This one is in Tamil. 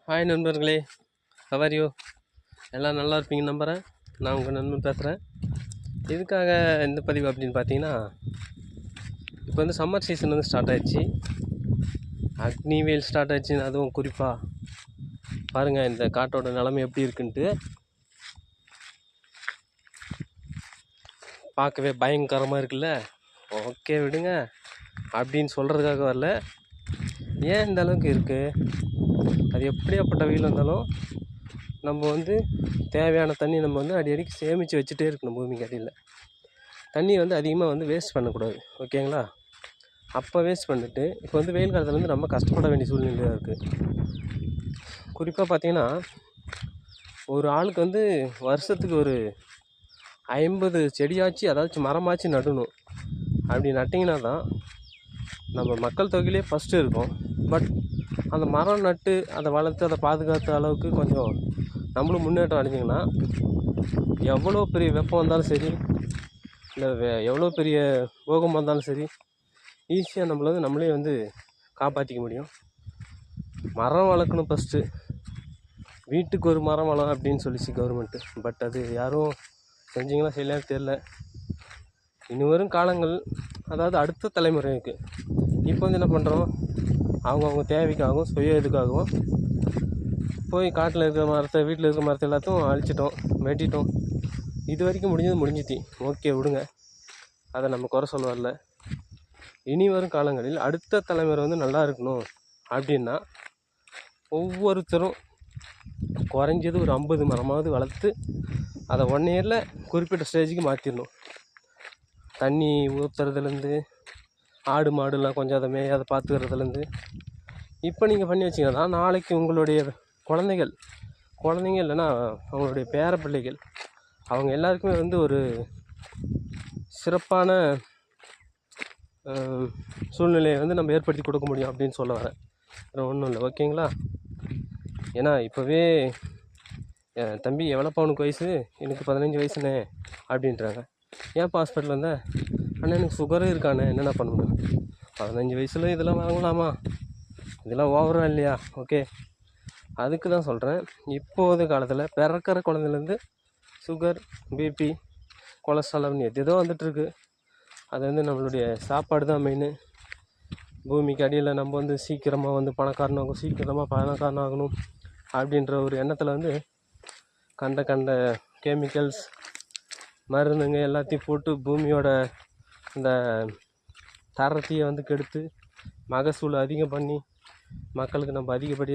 ஹாய் நண்பர்களே, ஹவர் யூ? எல்லாம் நல்லா இருப்பீங்க நம்புகிறேன். நான் உங்கள் நண்பன் பேசுகிறேன். இதுக்காக இந்த பதிவு அப்படின்னு பார்த்தீங்கன்னா, இப்போ வந்து சம்மர் சீசன் வந்து ஸ்டார்ட் ஆகிடுச்சு. அக்னி வெயில் ஸ்டார்ட் ஆகிடுச்சின்னு அதுவும் குறிப்பாக பாருங்கள் இந்த காட்டோட நிலைமை எப்படி இருக்குன்ட்டு. பார்க்கவே பயங்கரமாக இருக்குல்ல. ஓகே விடுங்க அப்படின்னு சொல்கிறதுக்காக வரல. ஏன் இந்த அளவுக்கு இருக்குது, அது எப்படியாப்பட்ட வெயில் வந்தாலும் நம்ம வந்து தேவையான தண்ணி நம்ம வந்து அடிக்கடிக்கு சேமித்து வச்சுட்டே இருக்கணும். பூமிக்கு அடியில் தண்ணி வந்து அதிகமாக வந்து வேஸ்ட் பண்ணக்கூடாது, ஓகேங்களா? அப்போ வேஸ்ட் பண்ணிட்டு இப்போ வந்து வெயில் காலத்தில் வந்து ரொம்ப கஷ்டப்பட வேண்டிய சூழ்நிலையாக இருக்குது. குறிப்பாக பார்த்திங்கன்னா, ஒரு ஆளுக்கு வந்து வருஷத்துக்கு ஒரு 50 செடியாச்சு அதாச்சும் மரமாச்சு நடணும். அப்படி நட்டிங்கன்னா தான் நம்ம மக்கள் தொகையிலே ஃபஸ்ட்டு இருக்கும். பட் அந்த மரம் நட்டு அதை வளர்த்து அதை பாதுகாத்த அளவுக்கு கொஞ்சம் நம்மளும் முன்னேற்றம் அடைஞ்சிங்கன்னா, எவ்வளோ பெரிய வெப்பம் வந்தாலும் சரி, இல்லை எவ்வளோ பெரிய போகம் வந்தாலும் சரி, ஈஸியாக நம்மளை வந்து நம்மளே வந்து காப்பாற்றிக்க முடியும். மரம் வளர்க்கணும் ஃபஸ்ட்டு. வீட்டுக்கு ஒரு மரம் வளம் அப்படின்னு சொல்லிச்சு கவர்மெண்ட்டு. பட் அது யாரும் செஞ்சிங்களா செய்யலான்னு தெரில. இனி வரும் காலங்கள், அதாவது அடுத்த தலைமுறைக்கு இப்போ வந்து என்ன பண்ணுறோம், அவங்கவுங்க தேவைக்காகவும் சுய இதுக்காகவும் போய் காட்டில் இருக்கிற மரத்தை, வீட்டில் இருக்கிற மரத்தை எல்லாத்தையும் அழிச்சிட்டோம், வெட்டிட்டோம். இது வரைக்கும் முடிஞ்சிச்சு, ஓகே விடுங்க, அதை நம்ம குறை சொல்ல வரல. இனி வரும் காலங்களில் அடுத்த தலைமுறை வந்து நல்லா இருக்கணும் அப்படின்னா ஒவ்வொருத்தரும் குறைஞ்சது ஒரு 50 மரமாவது வளர்த்து அதை 1 இயரில் குறிப்பிட்ட ஸ்டேஜுக்கு மாற்றிடணும். தண்ணி ஊற்றுறதுலேருந்து, ஆடு மாடுலாம் கொஞ்சம் அதை மேயாத பார்த்துக்கிறதுலேருந்து இப்போ நீங்கள் பண்ணி வச்சிங்கன்னா தான் நாளைக்கு உங்களுடைய குழந்தைங்க இல்லைன்னா அவங்களுடைய பேர பிள்ளைகள், அவங்க எல்லாருக்குமே வந்து ஒரு சிறப்பான சூழ்நிலையை வந்து நம்ம ஏற்படுத்தி கொடுக்க முடியும் அப்படின்னு சொல்ல வரேன். வேறு ஒன்றும் இல்லை, ஓகேங்களா? ஏன்னா இப்போவே என் தம்பி எவ்வளோப்பா உனக்கு வயசு, எனக்கு 15 வயசுண்ணே அப்படின்றாங்க. ஏன்ப்பா ஹாஸ்பிட்டல் வந்தேன்? ஆனால் எனக்கு சுகரும் இருக்கானே, என்னென்ன பண்ண முடியும்? 15 வயசில் இதெல்லாம் வாங்கலாமா? இதெல்லாம் ஓவராக இல்லையா? ஓகே, அதுக்கு தான் சொல்கிறேன். இப்போது காலத்தில் பிறக்கிற குழந்தைலேருந்து சுகர், பிபி, கொலஸ்ட்ரால் எதோ வந்துட்டுருக்கு. அது வந்து நம்மளுடைய சாப்பாடு தான் மெயின். பூமிக்கு அடியில் நம்ம வந்து சீக்கிரமாக வந்து பணக்காரனாகும், சீக்கிரமாக பணக்காரனாகணும் அப்படின்ற ஒரு எண்ணத்தில் வந்து கண்ட கெமிக்கல்ஸ், மருந்துங்க எல்லாத்தையும் போட்டு பூமியோட இந்த தரத்தையை வந்து கெடுத்து மகசூல் அதிகம் பண்ணி மக்களுக்கு நம்ம அதிகப்படியாக